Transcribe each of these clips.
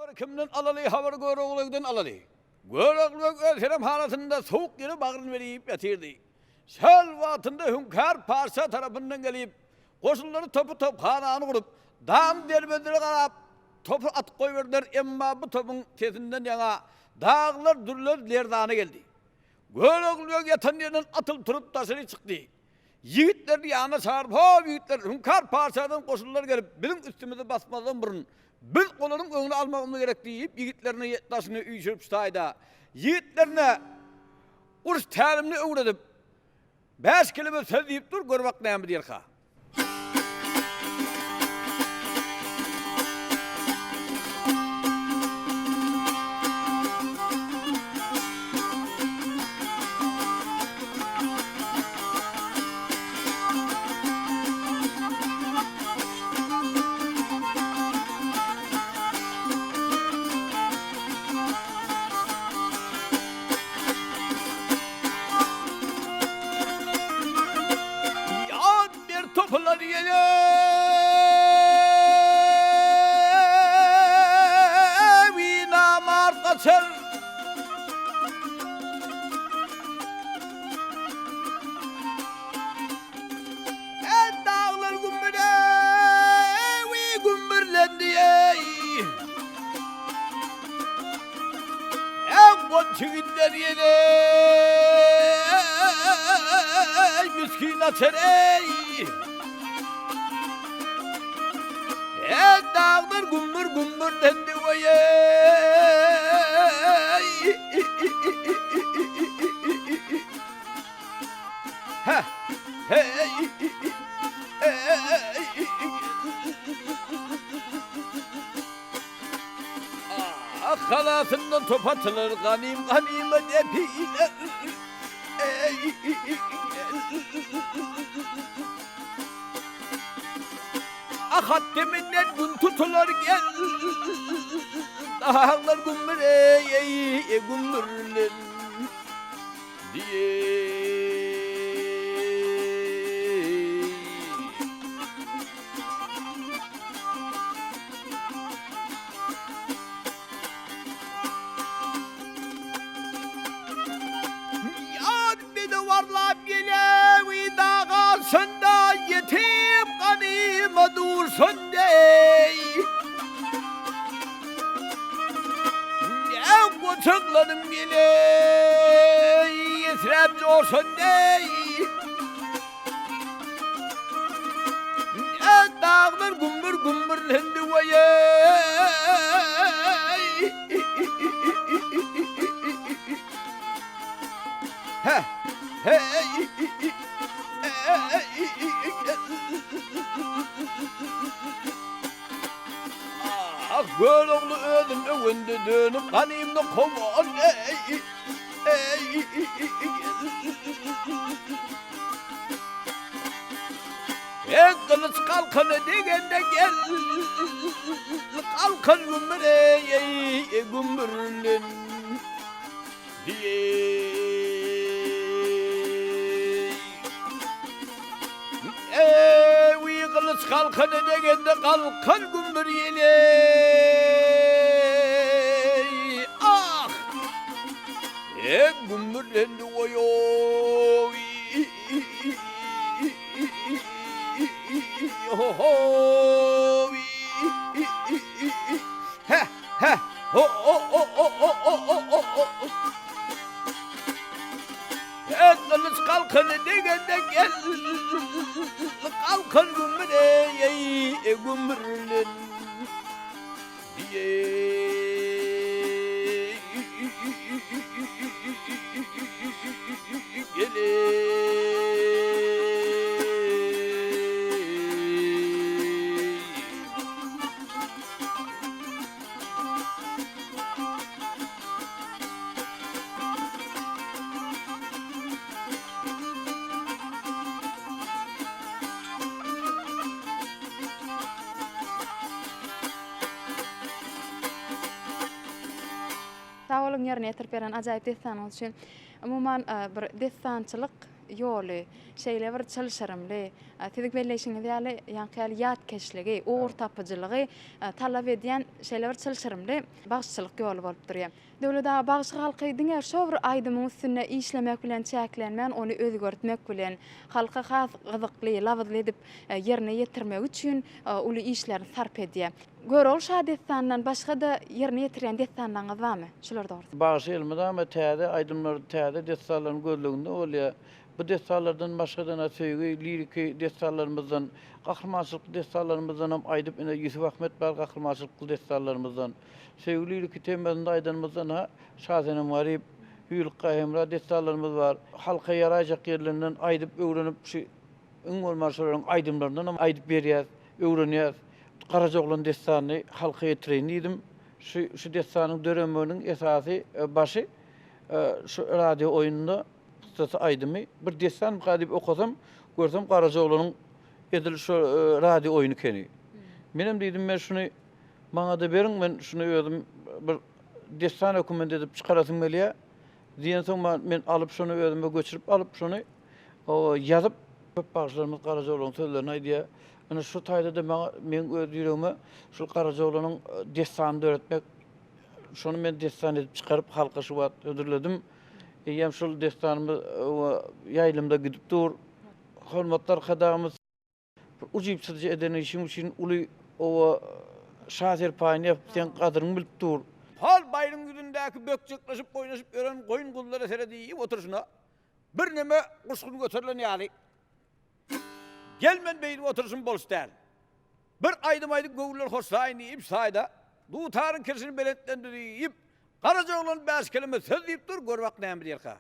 Haber kimden alalı, haber göreğinden alalı. Göreğlik ölçerem halatında soğuk yeri bağrını verip yatirdi. Sel vatında hünkâr parça tarafından gelip, koşulları topu top kanağını kurup, dağın derbedleri karab, topu at koyverdiler emma bu topun tesinden yana, dağlar durlar lerdağına geldi. Göreğlik yatan yerden atılıp turup taşını çıktı. Yiğitler yana çağırıp, hop yiğitler, hünkâr parçadan koşullar gelip, bizim üstümüzü basmadan burun, biz onların önüne almamız gerek deyip, yiğitlerine taşını üyüşürüp tutayda. Yiğitlerine uruş təlimini öğretip, 5 kelime söz deyip dur, görmek neymi diyer ka. Toplar yele vina markaçer dağlar gümbüre vi gümbürlendi Çığınlar yele miskin açer dağlar gümbür gümbür dendi oye Halasından top atılır ganim ganime depiyle Haddeminden gün tutulur gel dağlar gümbür gümbürlen diye Yad beni varlap gele dağa senda yetim kanıma dursun dey Koçakladım gele yesrem zorsun dey Dağlar gümbür gümbürlendi vaye Göl oğlu öldüm önünde dönüp kanımda kovan Kılıç kalkanı degende gel Kalkan gümbüre gümbürlün diye Kılıç kalkanı degende kalkan gümbür yele Ah gümbürlendi oyo Kılıç kalkanı degende gel Kalkan gümbüre gümbürlen diye Sağ olun yerine terperen acayip destanınız için. Umuman bir destançılık ýoly, şeýle bir çalışarymly, tezik belleşiňiz ýaly ýankyýaly ýatkeşligi, ugur tapyjylygy talap edýän şeýle bir çalışarymly bagçylyk ýoly bolup durýar. Döwlet bagçy halky diňe şo bir aýdymyň üstüne işlemek bilen çäklenmän, ony özgörtmek bilen, halka has gyzykly, lawazly edip ýerine ýetirmek üçin uly işlerini sarp edýär. Görol şadetsandan başga da ýerine ýetirýän detsanlaryňyz barmy? Şular dogry. Bagşy elmede ama täze aýdymlar täze detsallaryň gözleginde bolýar. Bu detsallardan başgadan söýgi, liriki detsallarymyzdan, gahrmançylyk detsallarymyzdan hem aýdyp ine Yusuf Ahmet bar gahrmançylyk detsallarymyzdan, söýgi liriki temasynda aýdanymyzdan ha Şazenem Garip, Hüýlük Gaýhemra detsallarymyz bar. Halka ýaraýjak ýerlerinden aýdyp öwrenip şu iň bolmaşylaryň aýdymlaryndan hem aýdyp berýär, öwrenýär. Karajoglan destany halka ýetiren idim. Şu destanyň döremeğiniň esasy başy şu radio oýununda tutasa aýdymy bir destan gadyp okasam görsem Karajoglunyň edil şu radio oýuny keni. Menem diýdim men şunu maňa da beriň, men şunu özüm bir destan okumen edip çykarasym gelýär. Diýen soň men alyp şunu özüme göçürüp alyp şunu ýazyp köp bagşlarymyz Karajoglunyň sözlerini aýdýar. Ana şu taýda da men öz ýüregime şu Karajoglunyň destanyny öğretmek, şonu men destan edip çykaryp halka şu wagt ödürledim. Ýem şol destanymy ýaýlymda gidip dur. Hormatlar hadamyz ujypsyz eden işin üçin uly o şaher paýny sen gadyryň bilip dur. Hal bayryň gündäki bökçekleşip oýnaşyp ören goýun gullara serediýip oturşuna bir neme guşgun göterilen ýaly. Gelmen beýdi oturşun bolstar. Bir aýdym göwüller hoşsaýyn diýip saýda, dutaryn kirsini belentlendirip, Karajoglan bäş kelime söz diýip dur, görwak näme diýerka.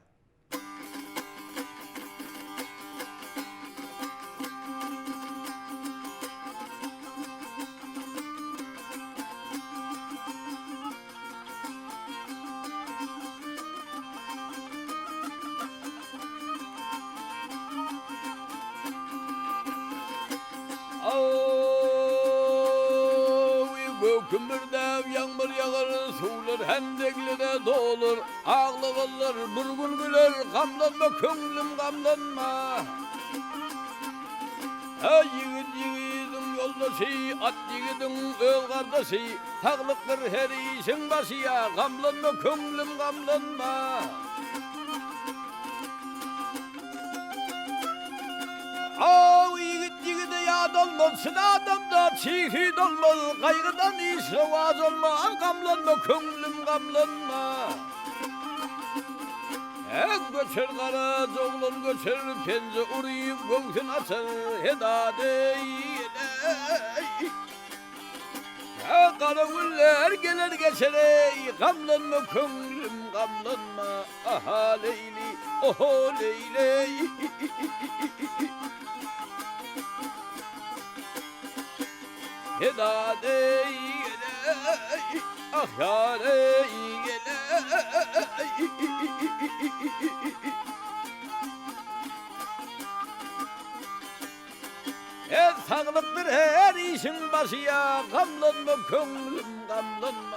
Kömürde yağmur yağar, sular hendeklere dolur, ağlıqlar bir gün güler, gamlanma köngülüm gamlanma. Ey yiğit yiğidin yoldaşı, at yiğidin öl kardeşi, sağlıktır her işin başıya, gamlanma köngülüm gamlanma. Yiğide yad olmaz, adamda çiğhi dolmaz, kaygıdan işe vaz olmaz, gamlanma köngülüm gamlanma. Göçer Karajoglan göçer, pence uruyup göğsün açar, hedadey. Kara güller gelir geçer, gamlanma köngülüm gamlanma. Aha leyli, oho leyli. Hedadey geley, ah yarey geley. Sağlıktır her işin başıya, gamlanma köngülüm gamlanma.